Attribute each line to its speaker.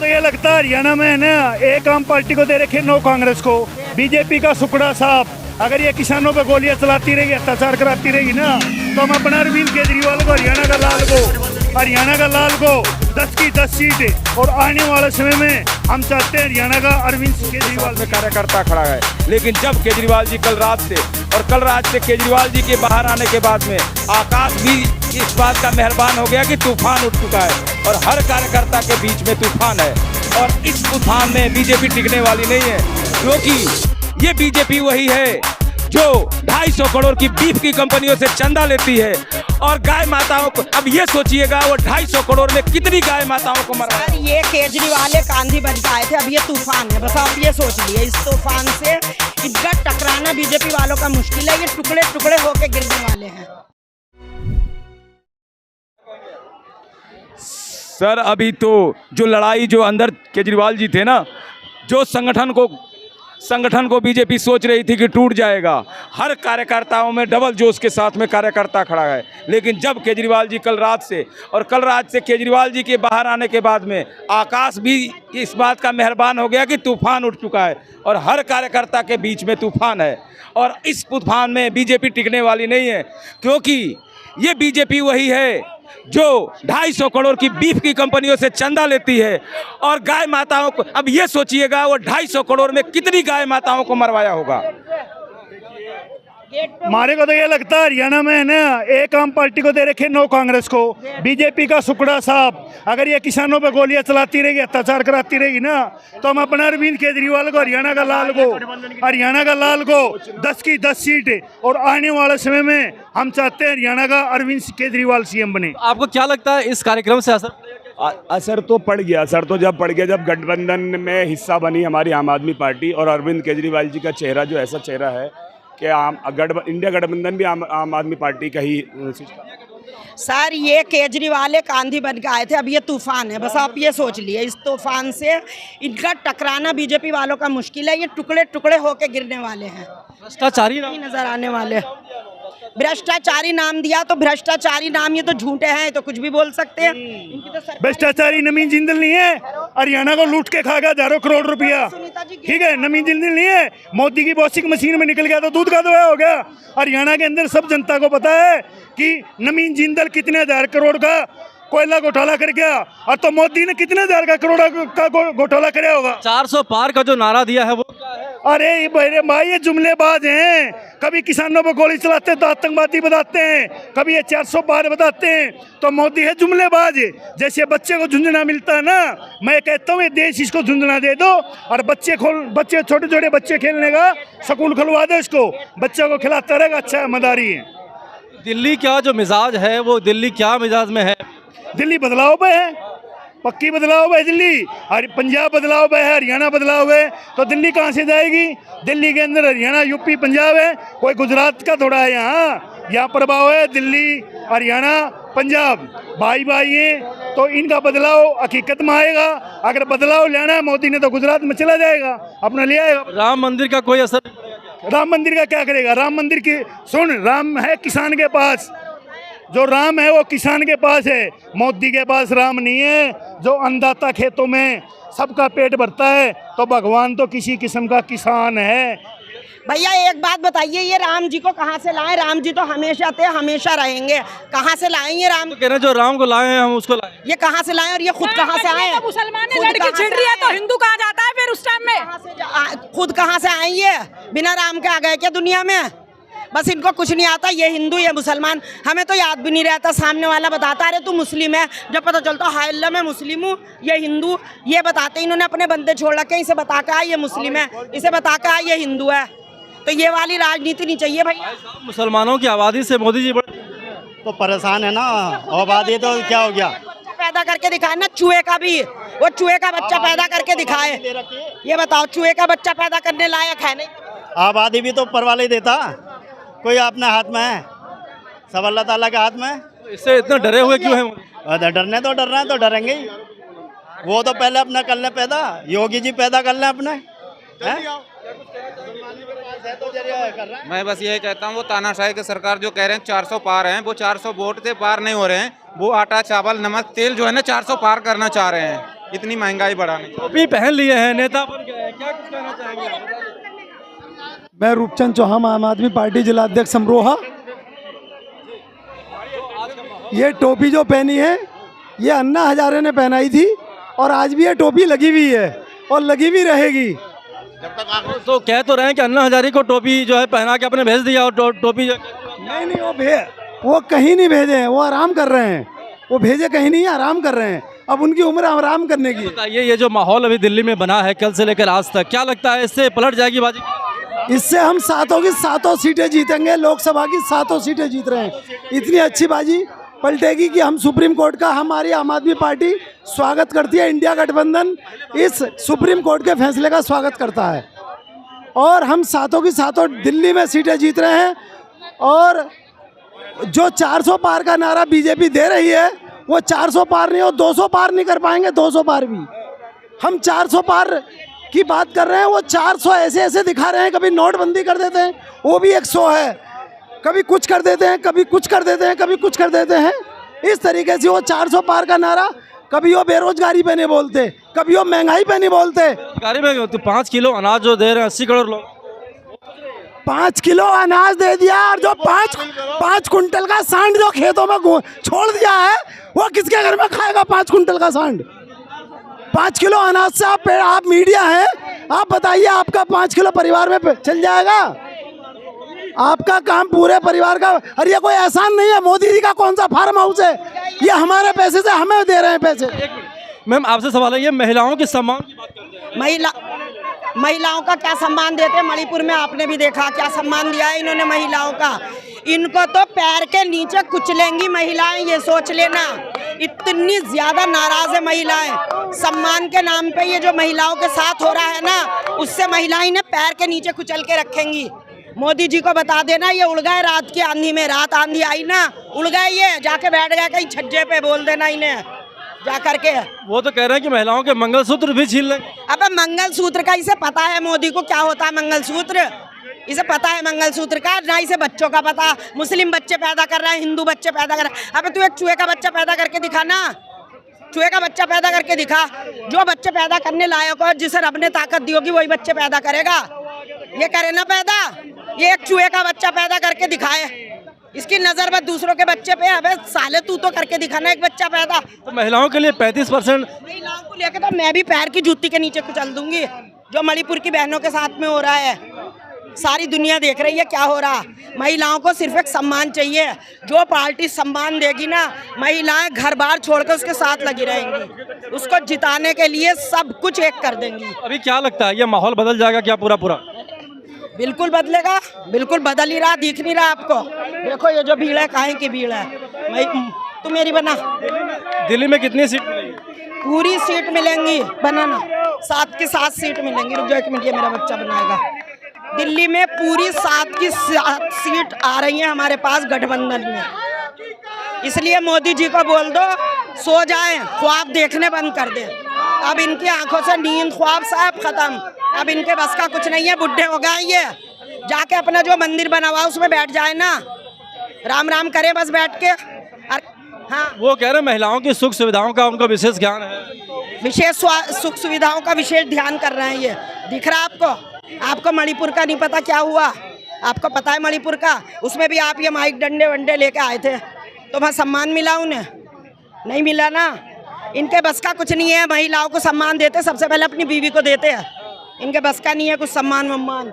Speaker 1: तो ये लगता है हरियाणा में है ना, एक आम पार्टी को दे रखे, नो कांग्रेस को। बीजेपी का सुकड़ा साहब अगर ये किसानों पे गोलियां चलाती रहेगी, अत्याचार कराती रहेगी ना, तो हम अपना अरविंद केजरीवाल को, हरियाणा का लाल को 10 की 10 सीट, और आने वाले समय में हम चाहते हैं हरियाणा का अरविंद केजरीवाल
Speaker 2: में कार्यकर्ता खड़ा है। लेकिन जब केजरीवाल जी कल रात से केजरीवाल जी के बाहर आने के बाद में आकाश भी इस बात का मेहरबान हो गया कि तूफान उठ चुका है और हर कार्यकर्ता के बीच में तूफान है। और इस तूफान में बीजेपी टिकने वाली नहीं है, क्योंकि ये बीजेपी वही है जो 250 करोड़ की बीफ की कंपनियों से चंदा लेती है और गाय माताओं को, अब ये सोचिएगा वो 250 करोड़ में कितनी गाय माताओं को मरा।
Speaker 3: ये केजरीवाल एक आंधी बन के आए थे, अब ये तूफान है। बस आप ये सोच लिए, इस तूफान से इनका टकराना बीजेपी वालों का मुश्किल है। ये टुकड़े टुकड़े होके गिरने वाले हैं।
Speaker 2: सर अभी तो जो लड़ाई जो अंदर केजरीवाल जी थे ना, जो संगठन को बीजेपी सोच रही थी कि टूट जाएगा, हर कार्यकर्ताओं में डबल जोश के साथ में कार्यकर्ता खड़ा है। लेकिन जब केजरीवाल जी कल रात से केजरीवाल जी के बाहर आने के बाद में आकाश भी इस बात का मेहरबान हो गया कि तूफान उठ चुका है और हर कार्यकर्ता के बीच में तूफान है। और इस तूफान में बीजेपी टिकने वाली नहीं है, क्योंकि ये बीजेपी वही है जो 250 करोड़ की बीफ की कंपनियों से चंदा लेती है और गाय माताओं को, अब ये सोचिएगा वो 250 करोड़ में कितनी गाय माताओं को मरवाया होगा।
Speaker 1: हमारे को तो ये लगता है हरियाणा में है ना, एक आम पार्टी को दे रखे, नो कांग्रेस को। बीजेपी का सुकड़ा साहब अगर ये किसानों पे गोलियां चलाती रहेगी, अत्याचार कराती रहेगी ना, तो हम अपना अरविंद केजरीवाल को, हरियाणा का लाल को 10 की 10 सीट, और आने वाले समय में हम चाहते हैं हरियाणा का अरविंद केजरीवाल सीएम बने।
Speaker 4: आपको क्या लगता है इस कार्यक्रम से
Speaker 5: असर तो पड़ गया। असर तो जब पड़ गया जब गठबंधन में हिस्सा बनी हमारी आम आदमी पार्टी, और अरविंद केजरीवाल जी का चेहरा जो ऐसा चेहरा है कि इंडिया गठबंधन भी आम आदमी पार्टी का ही।
Speaker 3: सर ये केजरीवाल एक आंधी बन के आए थे, अब ये तूफान है। बस आप ये सोच लिए, इस तूफान से इनका टकराना बीजेपी वालों का मुश्किल है। ये टुकड़े टुकड़े होके गिरने वाले हैं।
Speaker 4: भ्रष्टाचारी
Speaker 3: नजर आने वाले। भ्रष्टाचारी नाम दिया तो भ्रष्टाचारी नाम, ये तो झूठे हैं, तो कुछ भी बोल सकते हैं।
Speaker 1: भ्रष्टाचारी नवीन जिंदल नहीं है, हरियाणा को लूट के खा गया 1000 करोड़ रुपया, ठीक है। नवीन जिंदल नहीं है, मोदी की वॉशिंग मशीन में निकल गया तो दूध का दवा हो गया। हरियाणा के अंदर सब जनता को पता है कि नवीन जिंदल कितने 1000 करोड़ का कोयला घोटाला कर गया, और तो मोदी ने कितने 1000 करोड़ का घोटाला कराया होगा।
Speaker 4: 400 पार का जो नारा दिया है वो क्या है?
Speaker 1: अरे भाई ये जुमलेबाज हैं। कभी किसानों पर गोली चलाते हैं तो आतंकवादी बताते हैं, कभी ये 400 पार बताते हैं, तो मोदी है जुमलेबाज। जैसे बच्चे को झुंझुना मिलता है ना, मैं कहता हूँ ये देश इसको झुंझुना दे दो, और बच्चे छोटे छोटे बच्चे खेलने का स्कूल खुलवा दो, इसको बच्चों को खिलाता रहेगा। अच्छा मदारी है।
Speaker 4: दिल्ली क्या जो मिजाज है, वो दिल्ली क्या मिजाज में है?
Speaker 1: दिल्ली बदलाव पे है, पक्की बदलाव है दिल्ली। पंजाब बदलाव पे है, हरियाणा बदलाव है, तो दिल्ली कहाँ से जाएगी? दिल्ली के अंदर हरियाणा, यूपी, पंजाब है, कोई गुजरात का थोड़ा है। यहाँ प्रभाव है दिल्ली, हरियाणा, पंजाब, भाई भाई हैं, तो इनका बदलाव हकीकत में आएगा। अगर बदलाव लेना है मोदी ने तो गुजरात में चला जाएगा, अपना ले आएगा।
Speaker 4: राम मंदिर का कोई असर?
Speaker 1: राम मंदिर का क्या करेगा? राम मंदिर की राम है किसान के पास, जो राम है वो किसान के पास है। मोदी के पास राम नहीं है, जो अन्नदाता खेतों में सबका पेट भरता है, तो भगवान तो किसी किस्म का किसान है।
Speaker 3: भैया एक बात बताइए, ये राम जी को कहाँ से लाए? राम जी तो हमेशा थे, हमेशा रहेंगे। कहाँ से लाएंगे राम?
Speaker 4: तो कह रहे हैं जो राम को लाए हैं हम उसको लाए।
Speaker 3: ये कहाँ से लाए और ये खुद कहाँ से आए?
Speaker 6: मुसलमान ने लड़की छीन रही है तो हिंदू कहाँ जाता है फिर उस टाइम में?
Speaker 3: खुद कहाँ से आएंगे? बिना राम के आ गए क्या दुनिया में? बस इनको कुछ नहीं आता, ये हिंदू ये मुसलमान, हमें तो याद भी नहीं रहता। सामने वाला बताता अरे तू मुस्लिम है, जब पता चलता हाय अल्लाह मैं मुस्लिम हूँ, ये हिंदू, ये बताते। इन्होंने अपने बंदे छोड़ रखे, इसे बता के ये मुस्लिम है, इसे बता के ये हिंदू है। तो ये वाली राजनीति नहीं चाहिए भाई।
Speaker 4: मुसलमानों की आबादी से मोदी जी
Speaker 7: तो परेशान है ना, आबादी तो क्या हो गया?
Speaker 3: पैदा करके दिखाए ना, चूहे का भी, वो चूहे का बच्चा पैदा करके दिखाए। ये बताओ चूहे का बच्चा पैदा करने लायक है नहीं?
Speaker 7: आबादी भी तो ऊपर वाले ही देता, कोई अपने हाथ में है, सब अल्लाह ताला के हाथ में है।
Speaker 4: इससे इतना डरे हुए क्यों हैं?
Speaker 7: डरने तो डर रहे हैं, तो डरेंगे ही। वो तो पहले अपना कर ले पैदा, योगी जी पैदा कर ले अपने।
Speaker 8: मैं बस यही कहता हूँ, वो तानाशाही की सरकार जो कह रहे हैं 400 पार हैं, वो 400 वोट से पार नहीं हो रहे हैं। वो आटा चावल नमक तेल जो है ना 400 पार करना चाह रहे हैं। इतनी महंगाई बढ़ाने की।
Speaker 4: टोपी पहन लिए हैं, नेता बन गए हैं, क्या कुछ कहना चाहेंगे?
Speaker 9: मैं रूपचंद चौहान, आम आदमी पार्टी जिला अध्यक्ष अमरोहा। ये टोपी जो पहनी है ये अन्ना हजारे ने पहनाई थी और आज भी ये टोपी लगी हुई है और लगी भी रहेगी।
Speaker 4: तो कह तो रहे हैं कि अन्ना हजारे को टोपी जो है पहना के अपने भेज दिया और टोपी
Speaker 9: नहीं, वो कहीं नहीं भेजे हैं, वो आराम कर रहे हैं। वो भेजे कहीं नहीं, आराम कर रहे हैं। अब उनकी उम्र आराम करने की।
Speaker 4: बताइए, ये जो माहौल अभी दिल्ली में बना है कल से लेकर आज तक, क्या लगता है इससे पलट जाएगी बाजी?
Speaker 9: इससे हम सातों की सातों सीटें जीतेंगे। लोकसभा की सातों सीटें जीत रहे हैं। इतनी अच्छी बाजी पलटेगी कि हम सुप्रीम कोर्ट का, हमारी आम आदमी पार्टी स्वागत करती है। इंडिया गठबंधन इस सुप्रीम कोर्ट के फैसले का स्वागत करता है और हम सातों की सातों दिल्ली में सीटें जीत रहे हैं। और जो 400 पार का नारा बीजेपी दे रही है वो 400 पार नहीं, वो 200 पार नहीं कर पाएंगे। 200 पार भी हम 400 पार की बात कर रहे हैं। वो 400 ऐसे ऐसे दिखा रहे हैं। कभी नोटबंदी कर देते हैं, वो भी 100 है। कभी कुछ कर देते हैं, कभी कुछ कर देते हैं, कभी कुछ कर देते हैं। इस तरीके से वो 400 पार का नारा, कभी वो बेरोजगारी पे नहीं बोलते, कभी वो महंगाई पे नहीं बोलते।
Speaker 4: बेरोजगारी में तो 5 किलो अनाज जो दे रहे हैं 80 करोड़ लोग,
Speaker 9: 5 किलो अनाज दे दिया और जो 5 कुंटल का सांड जो खेतों में छोड़ दिया है वो किसके घर में खाएगा? 5 कुंटल का सांड। 5 किलो अनाज से आप मीडिया हैं, आप बताइए आपका 5 किलो परिवार में चल जाएगा? आपका काम पूरे परिवार का। अरे ये कोई एहसान नहीं है। मोदी जी का कौन सा फार्म हाउस है? ये हमारे पैसे से हमें दे रहे हैं पैसे।
Speaker 4: मैम आपसे सवाल है, ये महिलाओं के सम्मान की बात करते हैं।
Speaker 3: महिलाओं का क्या सम्मान देते हैं? मणिपुर में आपने भी देखा क्या सम्मान दिया है इन्होंने महिलाओं का। इनको तो पैर के नीचे कुचलेंगी महिलाएं, ये सोच लेना। इतनी ज्यादा नाराज है महिलाएं। सम्मान के नाम पे ये जो महिलाओं के साथ हो रहा है ना, उससे महिलाएं इन्हें पैर के नीचे कुचल के रखेंगी। मोदी जी को बता देना ये उड़ गए रात की आंधी में। रात आंधी आई ना, उड़ गए, ये जाके बैठ गए कहीं छज्जे पे। बोल देना इन्हें जा करके।
Speaker 4: वो तो कह रहे हैं कि महिलाओं के मंगलसूत्र भी छीन लेंगे।
Speaker 3: अबे मंगलसूत्र का इसे पता है मोदी को क्या होता है मंगलसूत्र? इसे पता है मंगलसूत्र का? ना इसे बच्चों का पता। मुस्लिम बच्चे पैदा कर रहा है, हिंदू बच्चे पैदा कर रहा है। अबे तू एक चूहे का बच्चा पैदा करके दिखा ना, चूहे का बच्चा पैदा करके दिखा। जो बच्चे पैदा करने लायक हो, जिसे रब ने ताकत दी होगी, वही बच्चे पैदा करेगा। ये करे ना पैदा, ये एक चूहे का बच्चा पैदा करके दिखाए। इसकी नजर बस दूसरों के बच्चे पे। अबे साले तू तो करके दिखाना एक बच्चा पैदा।
Speaker 4: तो महिलाओं के लिए 35%।
Speaker 3: महिलाओं को लेकर तो मैं भी पैर की जूती के नीचे कुचल दूंगी, जो मणिपुर की बहनों के साथ में हो रहा है। सारी दुनिया देख रही है क्या हो रहा। महिलाओं को सिर्फ एक सम्मान चाहिए। जो पार्टी सम्मान देगी ना, महिलाएं घर बार छोड़कर उसके साथ लगी रहेंगी। उसको जिताने के लिए सब कुछ एक कर देंगी।
Speaker 4: अभी क्या लगता है, ये माहौल बदल जाएगा क्या पूरा?
Speaker 3: बिल्कुल बदलेगा, बिल्कुल बदल ही रहा, दिख नहीं रहा आपको? देखो ये जो भीड़ है, काहे की भीड़ है। तू मेरी बना।
Speaker 4: दिल्ली में कितनी सीट मिलेगी?
Speaker 3: पूरी सीट मिलेंगी, बनाना 7 की 7 सीट मिलेंगी। रुक जाओ 1 मिनट, ये मेरा बच्चा बनाएगा। दिल्ली में पूरी 7 की 7 सीट आ रही है हमारे पास गठबंधन में। इसलिए मोदी जी को बोल दो सो जाएं, ख्वाब देखने बंद कर दें। अब इनकी आंखों से नींद, ख्वाब साहब खत्म। अब इनके बस का कुछ नहीं है, बुढ़े हो गए ये। जाके अपना जो मंदिर बना हुआ उसमें बैठ जाए ना, राम राम करे बस बैठ के। हाँ,
Speaker 4: वो कह रहे हैं महिलाओं की सुख सुविधाओं का उनको विशेष ज्ञान है।
Speaker 3: विशेष सुख सुविधाओं का विशेष ध्यान कर रहे हैं। ये दिख रहा है आपको? आपको मणिपुर का नहीं पता क्या हुआ? आपको पता है मणिपुर का? उसमें भी आप ये माइक डंडे वंडे लेके आए थे, तो वहाँ सम्मान मिला उन्हें? नहीं मिला ना। इनके बस का कुछ नहीं है। महिलाओं को सम्मान देते सबसे पहले अपनी बीवी को देते हैं। इनके बस का नहीं है कुछ सम्मान वम्मान।